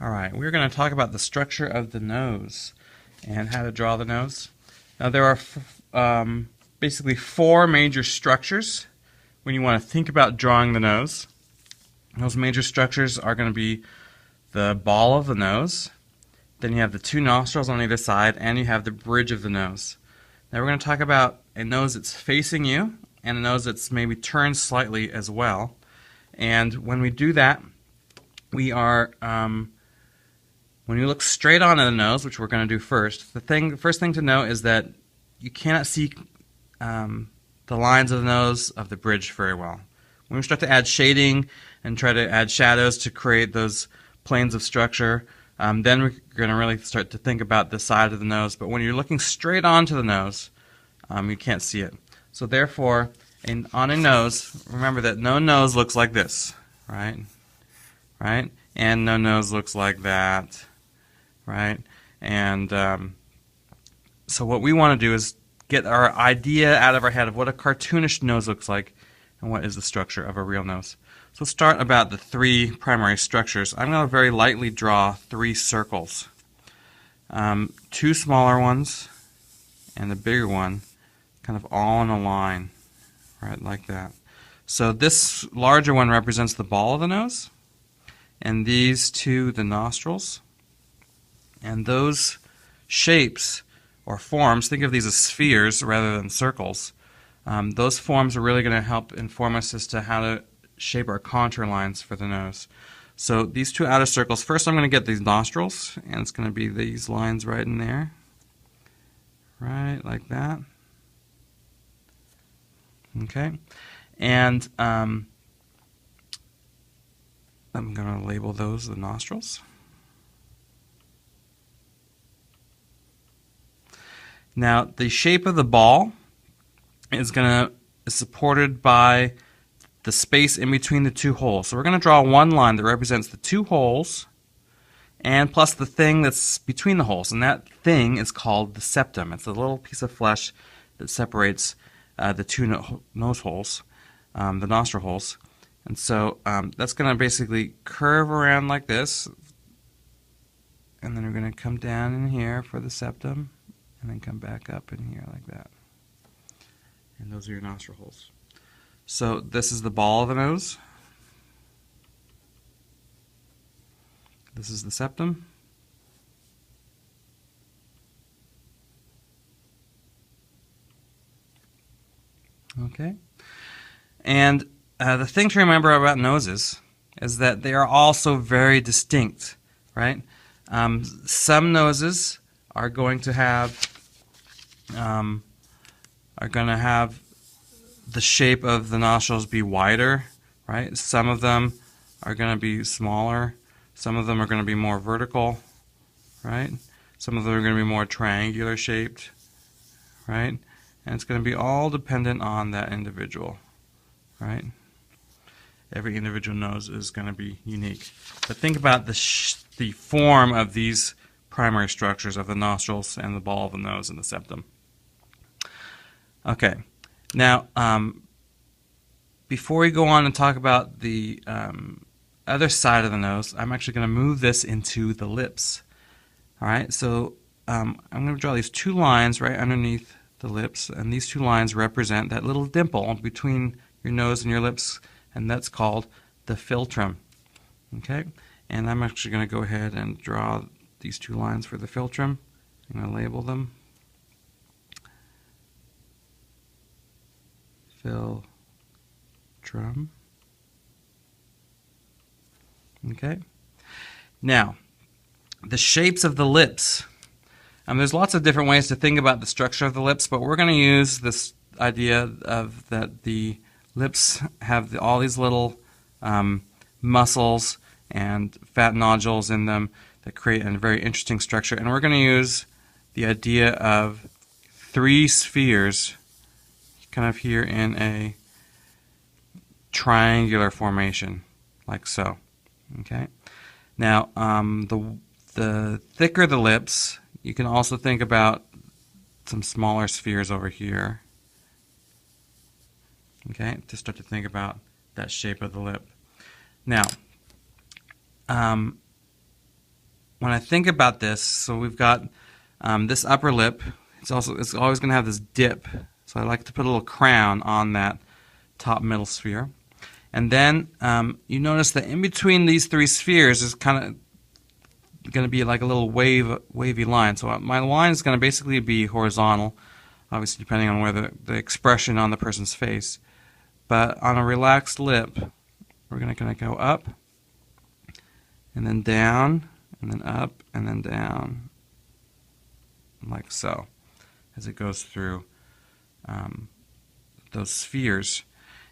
Alright, we're going to talk about the structure of the nose and how to draw the nose. Now there are basically four major structures when you want to think about drawing the nose. Those major structures are going to be the ball of the nose, then you have the two nostrils on either side, and you have the bridge of the nose. Now we're going to talk about a nose that's facing you and a nose that's maybe turned slightly as well. And when we do that, we are when you look straight onto the nose, which we're going to do first, the first thing to know is that you cannot see the lines of the nose of the bridge very well. When we start to add shading and try to add shadows to create those planes of structure, then we're going to really start to think about the side of the nose. But when you're looking straight onto the nose, you can't see it. So therefore, on a nose, remember that no nose looks like this, right? Right? And no nose looks like that, right? And so what we want to do is get our idea out of our head of what a cartoonish nose looks like and what is the structure of a real nose. So let's start about the three primary structures. I'm going to very lightly draw three circles. Two smaller ones and a bigger one, kind of all in a line, right, like that. So this larger one represents the ball of the nose, and these two the nostrils. And those shapes or forms, think of these as spheres rather than circles. Those forms are really going to help inform us as to how to shape our contour lines for the nose. So these two outer circles, first I'm going to get these nostrils, and it's going to be these lines right in there, right, like that. Okay, and I'm going to label those the nostrils. Now the shape of the ball is supported by the space in between the two holes. So we're going to draw one line that represents the two holes and plus the thing that's between the holes, and that thing is called the septum. It's a little piece of flesh that separates the two nose holes, the nostril holes. And so that's going to basically curve around like this, and then we're going to come down in here for the septum, and then come back up in here like that. And those are your nostril holes. So this is the ball of the nose. This is the septum. Okay. And the thing to remember about noses is that they are also very distinct, right? Some noses are going to have the shape of the nostrils be wider, right? Some of them are going to be smaller. Some of them are going to be more vertical, right? Some of them are going to be more triangular shaped, right? And it's going to be all dependent on that individual, right? Every individual nose is going to be unique. But think about the form of these primary structures of the nostrils and the ball of the nose and the septum. Okay, now before we go on and talk about the other side of the nose, I'm actually going to move this into the lips. Alright, so I'm going to draw these two lines right underneath the lips, and these two lines represent that little dimple between your nose and your lips, and that's called the philtrum. Okay, and I'm actually going to go ahead and draw these two lines for the philtrum. I'm going to label them Philtrum. Okay. Now, the shapes of the lips. There's lots of different ways to think about the structure of the lips, but we're going to use this idea of that the lips have all these little muscles and fat nodules in them that create a very interesting structure. And we're going to use the idea of three spheres kind of here in a triangular formation, like so. Okay. Now, the thicker the lips, you can also think about some smaller spheres over here. Okay, to start to think about that shape of the lip. Now, when I think about this, so we've got this upper lip. It's always going to have this dip. So I like to put a little crown on that top middle sphere. And then you notice that in between these three spheres is kind of going to be like a little wavy line. So my line is going to basically be horizontal, obviously depending on where the expression on the person's face. But on a relaxed lip, we're going to go up, and then down, and then up, and then down, like so, as it goes through those spheres.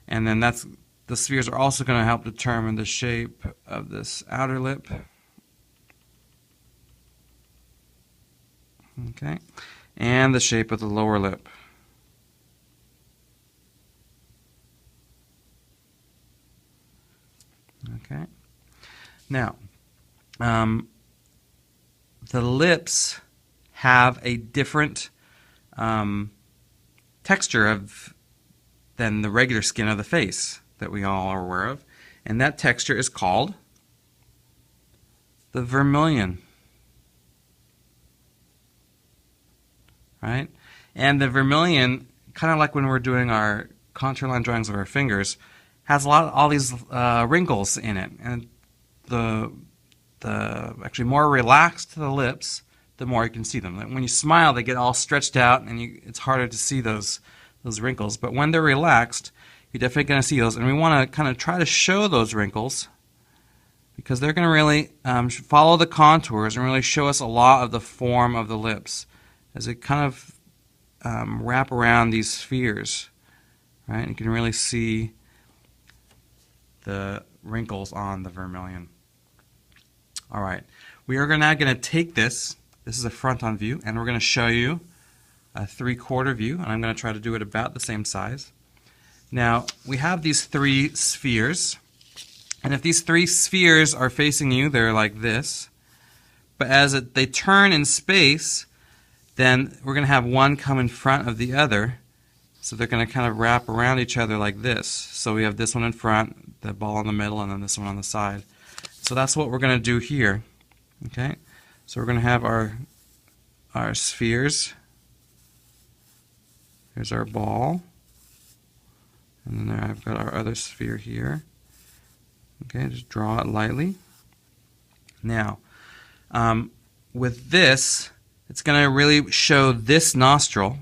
And then the spheres are also going to help determine the shape of this outer lip. Okay, and the shape of the lower lip. Okay. Now, the lips have a different texture than the regular skin of the face that we all are aware of, and that texture is called the vermilion. Right? And the vermilion, kind of like when we're doing our contour line drawings of our fingers, has all these wrinkles in it, and the actually more relaxed the lips, the more you can see them. When you smile, they get all stretched out, and it's harder to see those wrinkles. But when they're relaxed, you're definitely going to see those, and we want to kind of try to show those wrinkles because they're going to really follow the contours and really show us a lot of the form of the lips as it kind of wrap around these spheres, right? And you can really see the wrinkles on the vermilion. All right, we are now going to take this is a front-on view, and we're going to show you a 3/4 view, and I'm going to try to do it about the same size. Now, we have these three spheres, and if these three spheres are facing you, they're like this, but as they turn in space, then we're going to have one come in front of the other, so they're going to kind of wrap around each other like this. So we have this one in front, the ball in the middle, and then this one on the side. So that's what we're going to do here. Okay, so we're going to have our spheres. Here's our ball, and then I've got our other sphere here. Okay, just draw it lightly. Now, with this, it's going to really show this nostril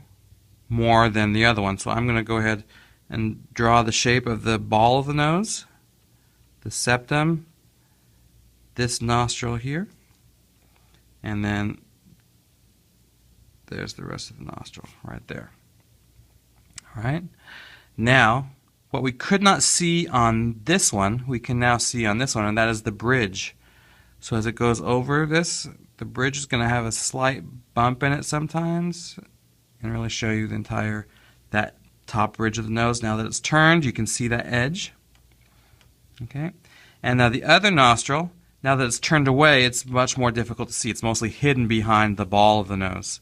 more than the other one. So I'm going to go ahead and draw the shape of the ball of the nose, the septum, this nostril here, and then there's the rest of the nostril right there. All right. Now, what we could not see on this one, we can now see on this one, and that is the bridge. So as it goes over this, the bridge is going to have a slight bump in it sometimes, and really show you that top bridge of the nose. Now that it's turned, you can see that edge. Okay. And now the other nostril, now that it's turned away, it's much more difficult to see. It's mostly hidden behind the ball of the nose.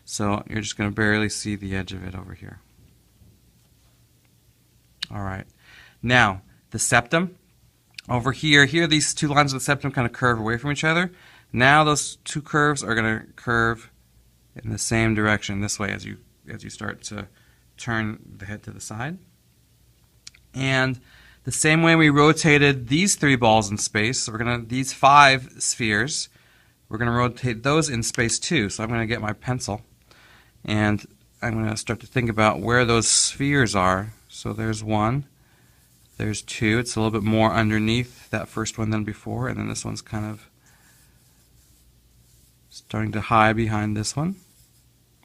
So you're just going to barely see the edge of it over here. All right. Now, the septum. Over here, these two lines of the septum kind of curve away from each other. Now those two curves are going to curve in the same direction this way as you start to turn the head to the side. And the same way we rotated these three balls in space, so these 5 spheres, we're going to rotate those in space too. So I'm going to get my pencil, and I'm going to start to think about where those spheres are. So there's 1, there's 2. It's a little bit more underneath that first one than before, and then this one's kind of starting to hide behind this one.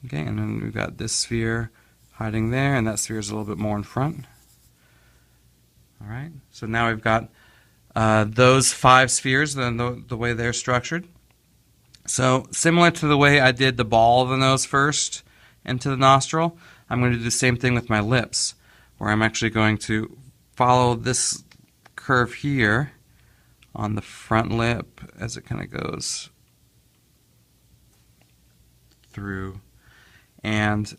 Okay, and then we've got this sphere hiding there, and that sphere is a little bit more in front. All right, so now we've got those 5 spheres, then the way they're structured. So similar to the way I did the ball of the nose first into the nostril, I'm going to do the same thing with my lips, where I'm actually going to follow this curve here on the front lip as it kind of goes through, and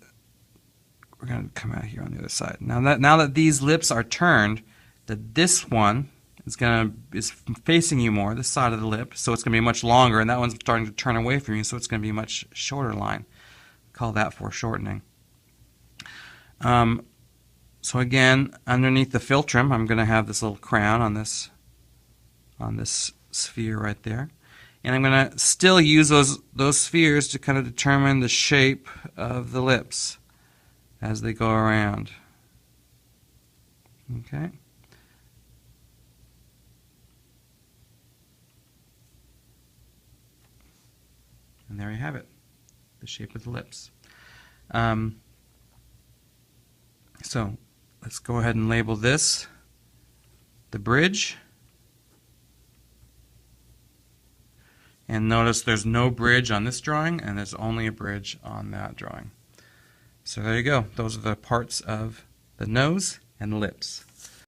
we're going to come out here on the other side. Now that these lips are turned, that this one is facing you more, this side of the lip, so it's going to be much longer, and that one's starting to turn away from you, so it's going to be a much shorter line. Call that foreshortening. So again, underneath the philtrum, I'm going to have this little crown on this sphere right there, and I'm going to still use those spheres to kind of determine the shape of the lips as they go around. Okay. And there you have it, the shape of the lips. So let's go ahead and label this the bridge. And notice there's no bridge on this drawing, and there's only a bridge on that drawing. So there you go. Those are the parts of the nose and the lips.